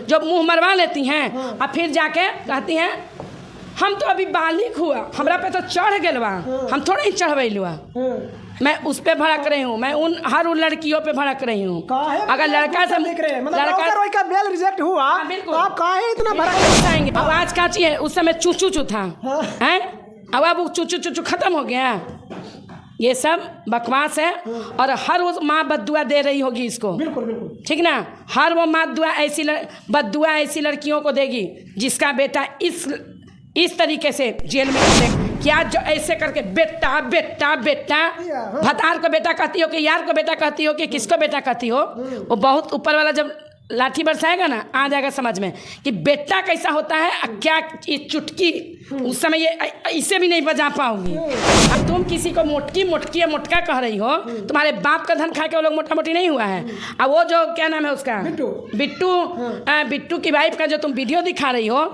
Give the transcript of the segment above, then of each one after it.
जो मुंह मरवा लेती हैं और फिर जाके कहती हैं हम तो अभी बालिग हुआ, हमरा पे तो चढ़ गए बा, हम थोड़ा ही चढ़वैलुआ। मैं उस पे भड़क रही हूँ, मैं हर उन लड़कियों पे भड़क रही हूँ। अगर लड़का से लड़का का बेल रिजेक्ट हुआ बिल्कुल, तो आप काहे इतना भड़क जाएंगे? आवाज का चाहिए, उस समय चू था हैं, अब वो चू खत्म हो गया। ये सब बकवास है और हर वो माँ बद्दुआ दे रही होगी इसको। बिल्कुल बिल्कुल ठीक ना, हर वो माँ बद्दुआ ऐसी लड़कियों को देगी जिसका बेटा इस तरीके से जेल में क्या, जो ऐसे करके बेटा बेटा बेटा भतार को बेटा कहती हो कि यार को बेटा कहती हो कि किसको बेटा कहती हो, वो बहुत ऊपर वाला जब लाठी बरसाएगा ना आ जाएगा समझ में कि बेटा कैसा होता है। क्या ये चुटकी उस समय ये इसे भी नहीं बजा पाओगी। अब तुम किसी को मोटकी या मोटका कह रही हो, तुम्हारे बाप का धन खा के वो लोग मोटा मोटी नहीं हुआ है। अब वो जो क्या नाम है उसका बिट्टू की वाइफ का जो तुम वीडियो दिखा रही हो,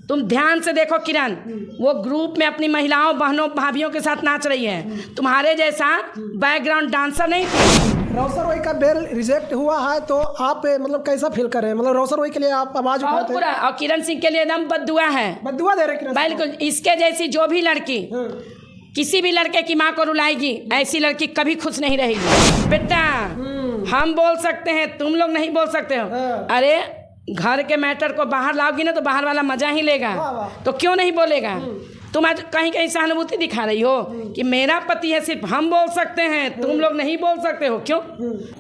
तुम ध्यान से देखो किरण, वो ग्रुप में अपनी महिलाओं बहनों भाभियों के साथ नाच रही है, तुम्हारे जैसा बैकग्राउंड डांसर नहीं थी। रौसर रोई का बेल रिजेक्ट हुआ है तो आप मतलब कैसा फील कर रहे हैं? मतलब रौसर रोई के लिए आप आवाज उठाते हैं? और किरण सिंह के लिए एकदम बद्दुआ है, बद्दुआ दे रहे हैं। बिल्कुल, इसके जैसी जो भी लड़की किसी भी लड़के की माँ को रुलाएगी, ऐसी लड़की कभी खुश नहीं रहेगी। बेटा हम बोल सकते हैं, तुम लोग नहीं बोल सकते हो। अरे घर के मैटर को बाहर लाओगी ना तो बाहर वाला मजा ही लेगा, तो क्यों नहीं बोलेगा? तुम आज कहीं सहानुभूति दिखा रही हो कि मेरा पति है, सिर्फ हम बोल सकते हैं, तुम लोग नहीं बोल सकते हो, क्यों?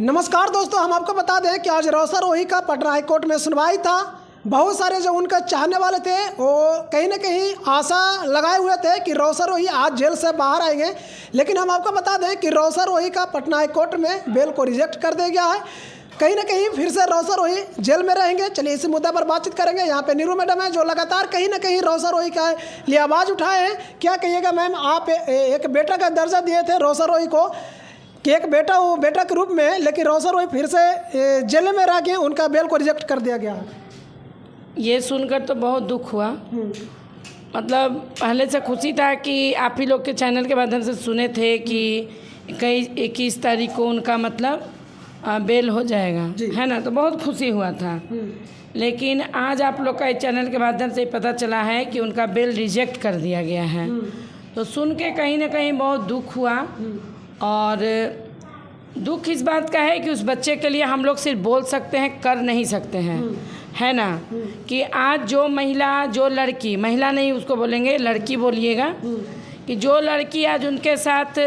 नमस्कार दोस्तों, हम आपको बता दें कि आज रौसर रोही का पटना हाईकोर्ट में सुनवाई था। बहुत सारे जो उनका चाहने वाले थे वो कहीं ना कहीं आशा लगाए हुए थे कि रौसर रोही आज जेल से बाहर आएंगे, लेकिन हम आपको बता दें कि रौसर रोही का पटना हाईकोर्ट में बेल को रिजेक्ट कर दिया गया है। कहीं ना कहीं फिर से रौसर रोही जेल में रहेंगे। चलिए इसी मुद्दे पर बातचीत करेंगे। यहाँ पे नीरू मैडम है जो लगातार कहीं ना कहीं रौसर रोही का लिए आवाज़ उठाए हैं। क्या कहिएगा मैम, आप एक बेटा का दर्जा दिए थे रौसर रोही को कि एक बेटा हो बेटा के रूप में, लेकिन रौसर रोही फिर से जेल में रह गए, उनका बेल को रिजेक्ट कर दिया गया। ये सुनकर तो बहुत दुख हुआ। मतलब पहले से खुशी था कि आप ही लोग के चैनल के माध्यम से सुने थे कि 21 तारीख को उनका मतलब बेल हो जाएगा, है ना, तो बहुत खुशी हुआ था। लेकिन आज आप लोग का चैनल के माध्यम से पता चला है कि उनका बेल रिजेक्ट कर दिया गया है, तो सुन के कहीं ना कहीं बहुत दुख हुआ। और दुख इस बात का है कि उस बच्चे के लिए हम लोग सिर्फ बोल सकते हैं, कर नहीं सकते हैं, है ना, कि आज जो महिला, जो लड़की, महिला नहीं उसको बोलेंगे, लड़की बोलिएगा, कि जो लड़की आज उनके साथ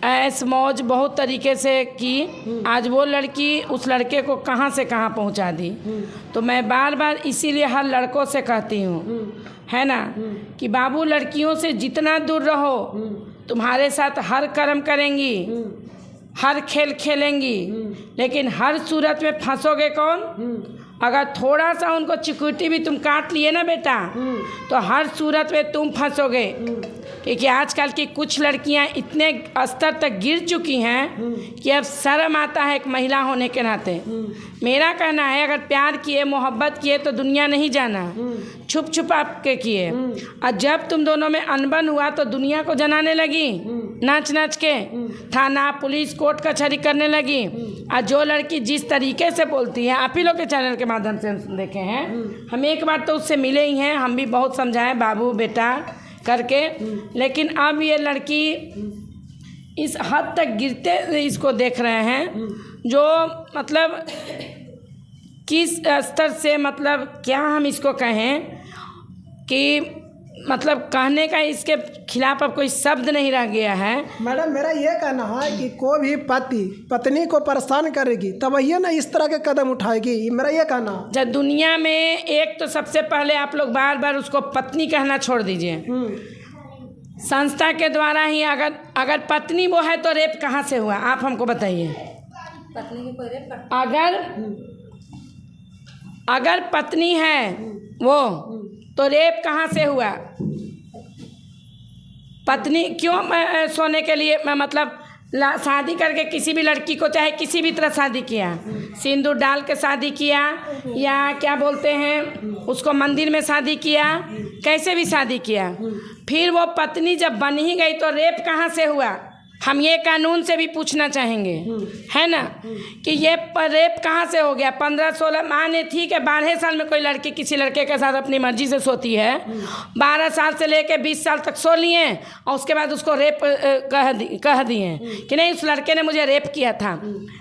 ऐस मौज बहुत तरीके से की, आज वो लड़की उस लड़के को कहाँ से कहाँ पहुँचा दी। तो मैं बार बार इसीलिए हर लड़कों से कहती हूँ, है ना, कि बाबू लड़कियों से जितना दूर रहो, तुम्हारे साथ हर कर्म करेंगी, हर खेल खेलेंगी, लेकिन हर सूरत में फंसोगे कौन? अगर थोड़ा सा उनको चिकुटी भी तुम काट लिए ना बेटा, तो हर सूरत में तुम फंसोगे। क्योंकि आजकल की कुछ लड़कियां इतने स्तर तक गिर चुकी हैं कि अब शर्म आता है एक महिला होने के नाते। मेरा कहना है, अगर प्यार किए, मोहब्बत किए तो दुनिया नहीं जाना, छुप छुप आपके किए। और जब तुम दोनों में अनबन हुआ तो दुनिया को जनाने लगी, नाच नाच के थाना पुलिस कोर्ट कचहरी करने लगी। और जो लड़की जिस तरीके से बोलती है, आप ही लोग के चैनल के माध्यम से हम देखे हैं, हम एक बार तो उससे मिले ही हैं, हम भी बहुत समझाएं बाबू बेटा करके, लेकिन अब ये लड़की इस हद तक गिरते इसको देख रहे हैं, जो मतलब किस स्तर से, मतलब क्या हम इसको कहें कि मतलब कहने का इसके खिलाफ अब कोई शब्द नहीं रह गया है। मैडम मेरा ये कहना है कि कोई भी पति पत्नी को परेशान करेगी तब ये ना इस तरह के कदम उठाएगी, मेरा ये कहना है। जब दुनिया में एक तो सबसे पहले आप लोग बार बार उसको पत्नी कहना छोड़ दीजिए। संस्था के द्वारा ही अगर पत्नी वो है तो रेप कहाँ से हुआ, आप हमको बताइए। पत्नी की कोई रेप अगर पत्नी है वो तो रेप कहाँ से हुआ? पत्नी क्यों सोने के लिए मतलब शादी करके किसी भी लड़की को चाहे किसी भी तरह शादी किया, सिंदूर डाल के शादी किया या क्या बोलते हैं उसको मंदिर में शादी किया, कैसे भी शादी किया, फिर वो पत्नी जब बन ही गई तो रेप कहाँ से हुआ? हम ये कानून से भी पूछना चाहेंगे, है ना, कि ये रेप कहाँ से हो गया। 15-16 माने ठीक है, 12 साल में कोई लड़की किसी लड़के के साथ अपनी मर्जी से सोती है, 12 साल से लेके 20 साल तक सो लिए और उसके बाद उसको रेप कह दिए कि नहीं उस लड़के ने मुझे रेप किया था।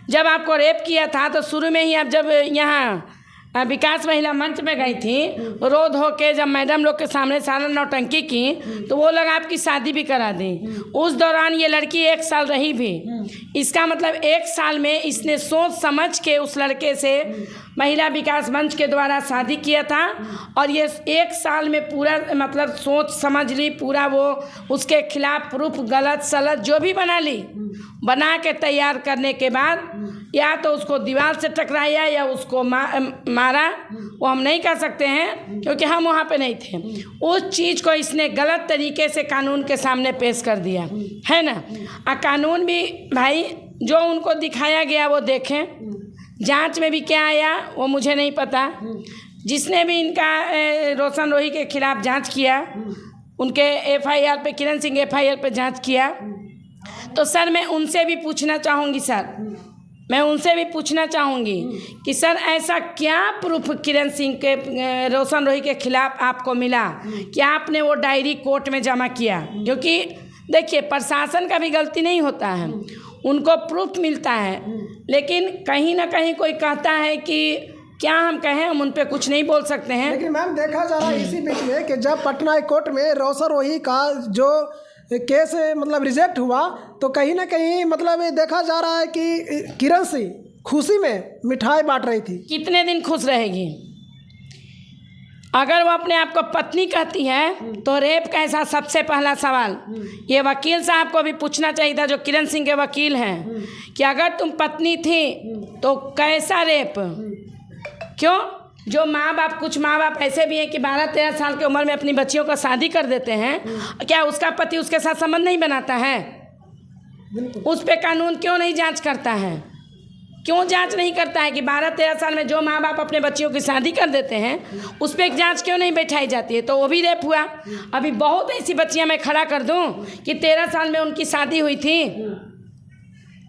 जब आपको रेप किया था तो शुरू में ही आप जब यहाँ विकास महिला मंच में गई थी, रो धो के जब मैडम लोग के सामने सारा नौटंकी की तो वो लोग आपकी शादी भी करा दी। उस दौरान ये लड़की 1 साल रही भी। इसका मतलब 1 साल में इसने सोच समझ के उस लड़के से महिला विकास मंच के द्वारा शादी किया था और ये 1 साल में पूरा मतलब सोच समझ ली, पूरा वो उसके खिलाफ प्रूफ गलत सलत जो भी बना ली, बना के तैयार करने के बाद या तो उसको दीवार से टकराया या उसको मारा, वो हम नहीं कह सकते हैं क्योंकि हम वहाँ पे नहीं थे। उस चीज़ को इसने गलत तरीके से कानून के सामने पेश कर दिया, है ना। कानून भी भाई जो उनको दिखाया गया वो देखें, जांच में भी क्या आया वो मुझे नहीं पता। जिसने भी इनका रोशन रोही के खिलाफ जांच किया, उनके FIR पे, किरण सिंह FIR पे जांच किया, तो सर मैं उनसे भी पूछना चाहूँगी, मैं उनसे भी पूछना चाहूँगी कि सर ऐसा क्या प्रूफ किरण सिंह के रोशन रोही के खिलाफ आपको मिला कि आपने वो डायरी कोर्ट में जमा किया। क्योंकि देखिए प्रशासन का भी गलती नहीं होता है, उनको प्रूफ मिलता है, लेकिन कहीं ना कहीं कोई कहता है कि क्या हम कहें, हम उन पर कुछ नहीं बोल सकते हैं। लेकिन मैम देखा जा रहा है इसी बीच में कि जब पटना हाई कोर्ट में रोशन रोही का जो केस मतलब रिजेक्ट हुआ तो कहीं ना कहीं मतलब देखा जा रहा है कि किरण सिंह खुशी में मिठाई बांट रही थी। कितने दिन खुश रहेगी? अगर वो अपने आप को पत्नी कहती है तो रेप कैसा, सबसे पहला सवाल ये वकील साहब को भी पूछना चाहिए था, जो किरण सिंह के वकील हैं, कि अगर तुम पत्नी थी तो कैसा रेप। क्यों? जो माँ बाप, कुछ माँ बाप ऐसे भी हैं कि 12-13 साल की उम्र में अपनी बच्चियों का शादी कर देते हैं, क्या उसका पति उसके साथ संबंध नहीं बनाता है? उस पे कानून क्यों नहीं जांच करता है? क्यों जांच नहीं करता है कि 12-13 साल में जो माँ बाप अपने बच्चियों की शादी कर देते हैं उस पर एक जांच क्यों नहीं बैठाई जाती है? तो वो भी रेप हुआ। अभी बहुत ऐसी बच्चियाँ मैं खड़ा कर दूँ कि 13 साल में उनकी शादी हुई थी,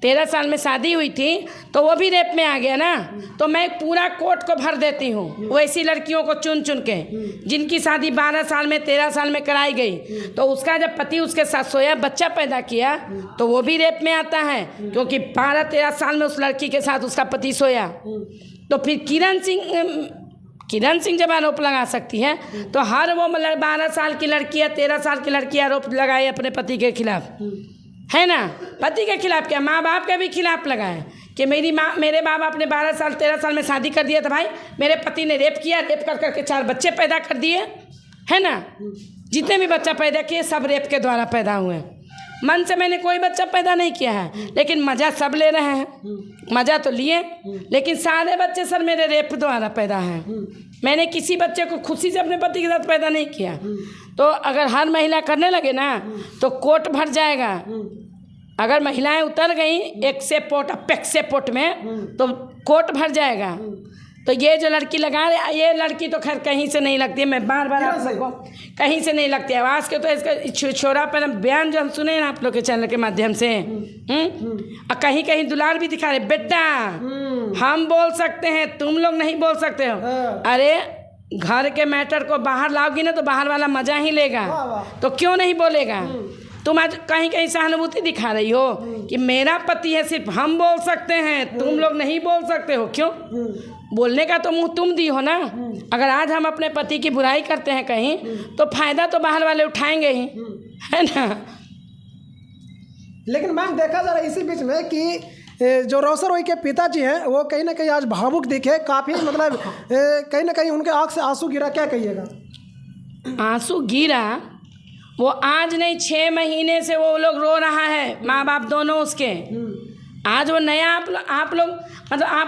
13 साल में शादी हुई थी तो वो भी रेप में आ गया ना। तो मैं पूरा कोर्ट को भर देती हूँ वैसी लड़कियों को चुन चुन के जिनकी शादी 12 साल में 13 साल में कराई गई, तो उसका जब पति उसके साथ सोया, बच्चा पैदा किया, तो वो भी रेप में आता है, क्योंकि 12-13 साल में उस लड़की के साथ उसका पति सोया। तो फिर किरण सिंह जब आरोप लगा सकती है तो हर वो 12 साल की लड़की या 13 साल की लड़की आरोप लगाए अपने पति के खिलाफ, है ना। पति के खिलाफ क्या, माँ बाप के भी खिलाफ लगाए कि मेरे माँ बाप ने 12 साल 13 साल में शादी कर दिया था, भाई मेरे पति ने रेप किया, रेप कर करके 4 बच्चे पैदा कर दिए, है ना। जितने भी बच्चा पैदा किए सब रेप के द्वारा पैदा हुए। मन से मैंने कोई बच्चा पैदा नहीं किया है, लेकिन मज़ा सब ले रहे हैं। मज़ा तो लिए, लेकिन सारे बच्चे सर मेरे रेप द्वारा पैदा हैं। मैंने किसी बच्चे को खुशी से अपने पति के साथ पैदा नहीं किया। तो अगर हर महिला करने लगे ना तो कोर्ट भर जाएगा। अगर महिलाएं उतर गई एक्सेपोट में तो कोर्ट भर जाएगा। तो ये जो लड़की लगा रहे, ये लड़की तो खैर कहीं से नहीं लगती है, मैं बार बार आप लोगों को कहीं से नहीं लगती आवाज़ के। तो इसका छोरा पर बयान जो हम सुने ना आप लोग के चैनल के माध्यम से, और कहीं कहीं दुलार भी दिखा रहे, बेटा हम बोल सकते हैं तुम लोग नहीं बोल सकते हो। अरे घर के मैटर को बाहर लाओगी ना तो बाहर वाला मज़ा ही लेगा, तो क्यों नहीं बोलेगा। तुम आज कहीं कहीं सहानुभूति दिखा रही हो कि मेरा पति है, सिर्फ हम बोल सकते हैं, तुम लोग नहीं बोल सकते हो। क्यों? बोलने का तो मुंह तुम दी हो ना। अगर आज हम अपने पति की बुराई करते हैं कहीं तो फायदा तो बाहर वाले उठाएंगे ही, है ना। लेकिन मैम देखा जा रहा है इसी बीच में कि जो रोशन रोही के पिताजी हैं वो कहीं ना कहीं आज भावुक दिखे, काफ़ी मतलब कहीं ना कहीं उनके आँख से आंसू गिरा। क्या कहिएगा? आंसू गिरा वो आज नहीं, 6 महीने से वो लोग रो रहा है, माँ बाप दोनों उसके। आज वो नया आप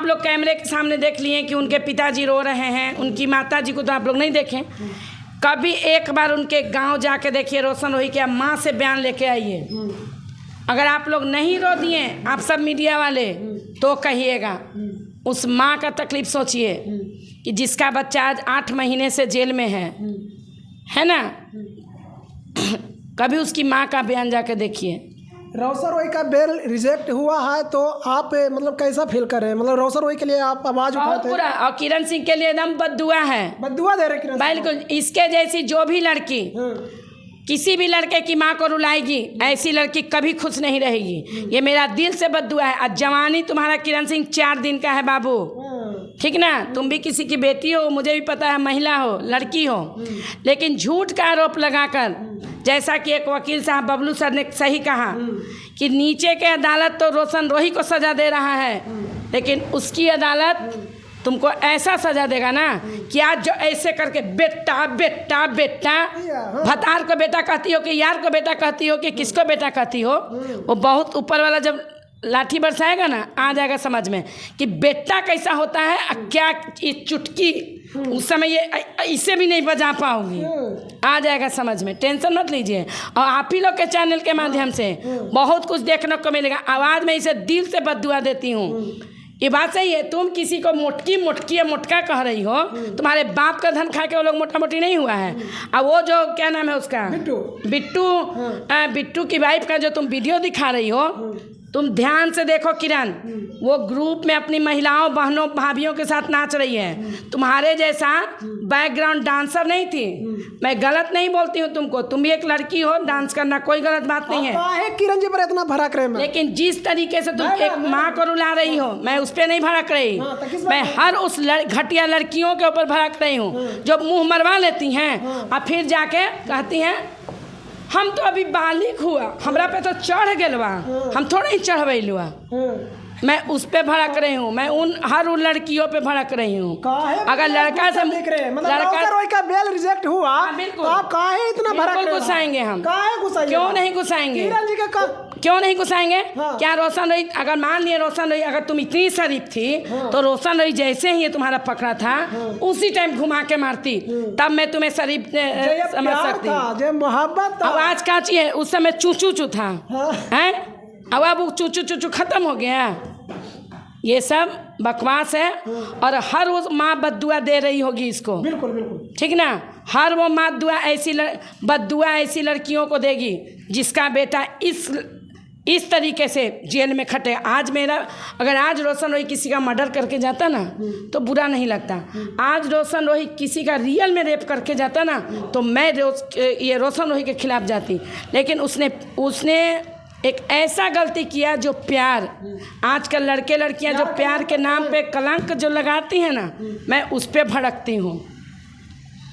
लोग कैमरे के सामने देख लिए कि उनके पिताजी रो रहे हैं, उनकी माताजी को तो आप लोग नहीं देखें। कभी एक बार उनके गांव जाके देखिए रोशन रोही के माँ से बयान लेके आइए। अगर आप लोग नहीं रो दिए, आप सब मीडिया वाले, तो कहिएगा। उस माँ का तकलीफ सोचिए कि जिसका बच्चा आज 8 महीने से जेल में है ना। कभी उसकी माँ का बयान जाके देखिए। रौशन रोही का बेल रिजेक्ट हुआ है तो आप मतलब कैसा फील कर रहे हैं? मतलब रौशन रोही के लिए आप आवाज़ बहुत उठाते हैं? बुरा। और किरण सिंह के लिए एकदम बद्दुआ है, बद्दुआ दे रहे किरण सिंह? बिल्कुल। इसके जैसी जो भी लड़की किसी भी लड़के की माँ को रुलाएगी, ऐसी लड़की कभी खुश नहीं रहेगी। ये मेरा दिल से बद्दुआ है। आज जवानी तुम्हारा किरण सिंह 4 दिन का है बाबू, ठीक ना। तुम भी किसी की बेटी हो, मुझे भी पता है, महिला हो, लड़की हो, लेकिन झूठ का आरोप लगाकर, जैसा कि एक वकील साहब बबलू सर ने सही कहा कि नीचे के अदालत तो रौशन रोही को सज़ा दे रहा है, लेकिन उसकी अदालत तुमको ऐसा सजा देगा ना कि आज जो ऐसे करके बेटा बेटा बेटा, भतार को बेटा कहती हो कि यार को बेटा कहती हो कि किसको बेटा कहती हो, वो बहुत ऊपर वाला जब लाठी बरसाएगा ना, आ जाएगा समझ में कि बेटा कैसा होता है। क्या ये चुटकी उस समय ये इसे भी नहीं बजा पाओगी, आ जाएगा समझ में, टेंशन मत लीजिए। और आप ही लोग के चैनल के माध्यम से बहुत कुछ देखने को मिलेगा। आवाज़ में इसे दिल से बद्दुआ देती हूँ, ये बात सही है। तुम किसी को मोटकी मोटकी या मोटका कह रही हो, तुम्हारे बाप का धन खा के वो लोग मोटा मोटी नहीं हुआ है। अब वो जो क्या नाम है उसका, बिट्टू की वाइफ का जो तुम वीडियो दिखा रही हो, तुम ध्यान से देखो किरण, वो ग्रुप में अपनी महिलाओं बहनों भाभियों के साथ नाच रही है। तुम्हारे जैसा बैकग्राउंड डांसर नहीं थी। मैं गलत नहीं बोलती हूँ तुमको, तुम भी एक लड़की हो, डांस करना कोई गलत बात नहीं है। किरण जी पर इतना भड़क रहे हैं, लेकिन जिस तरीके से तुम एक माँ को रुला रही हो, मैं उस पर नहीं भड़क रही। मैं हर उस घटिया लड़कियों के ऊपर भड़क रही हूँ जो मुँह मरवा लेती हैं और फिर जाके कहती हैं हम तो अभी बालिग हुआ, हमरा पे तो चढ़ गलवा, हम थोड़ा ही चढ़वैलुआ। मैं उस पे भड़क रही हूँ, मैं हर उन लड़कियों पे भड़क रही हूँ। अगर लड़का से लड़का का बेल रिजेक्ट हुआ, बिल्कुल तो आप काहे इतना भड़क रहे हो? गुस्साएंगे हम, गुस्साएंगे? क्यों नहीं गुस्साएंगे? क्यों नहीं गुस्साएंगे? क्या रौशन रोही, अगर मान लिए रौशन रोही, अगर तुम इतनी शरीफ थी तो रौशन रोही जैसे ही ये तुम्हारा पकड़ा था उसी टाइम घुमा के मारती, तब मैं तुम्हें शरीफ समझ सकती। मोहब्बत आवाज काची है, उस समय चूचू चू था, हैं? अब वो चूचू चूचू खत्म हो गया। ये सब बकवास है और हर वो माँ बद्दुआ दे रही होगी इसको, बिल्कुल बिल्कुल, ठीक ना। हर वो माँ बद्दुआ ऐसी लड़कियों को देगी जिसका बेटा इस तरीके से जेल में खटे। आज अगर आज रौशन रोही किसी का मर्डर करके जाता ना तो बुरा नहीं लगता। आज रौशन रोही किसी का रियल में रेप करके जाता ना तो मैं ये रौशन रोही के खिलाफ जाती। लेकिन उसने एक ऐसा गलती किया जो प्यार, आजकल लड़के लड़कियां जो प्यार के नाम पे कलंक जो लगाती हैं ना, मैं उस पर भड़कती हूँ।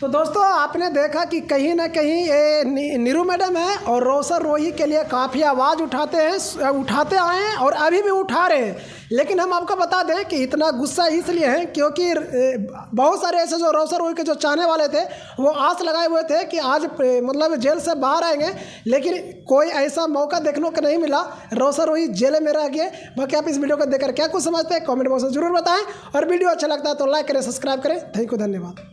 तो दोस्तों आपने देखा कि कहीं ना कहीं ये नीरू मैडम है और रौशन रोही के लिए काफ़ी आवाज़ उठाते आए हैं और अभी भी उठा रहे हैं। लेकिन हम आपको बता दें कि इतना गुस्सा इसलिए है क्योंकि बहुत सारे ऐसे जो रौशन रोही के जो चाहने वाले थे वो आस लगाए हुए थे कि आज मतलब जेल से बाहर आएंगे, लेकिन कोई ऐसा मौका देखने को नहीं मिला। रौशन रोही जेल में रह गए। बाकी आप इस वीडियो को देखकर क्या कुछ समझते हैं कॉमेंट बॉक्स में जरूर बताएं और वीडियो अच्छा लगता है तो लाइक करें, सब्सक्राइब करें। थैंक यू, धन्यवाद।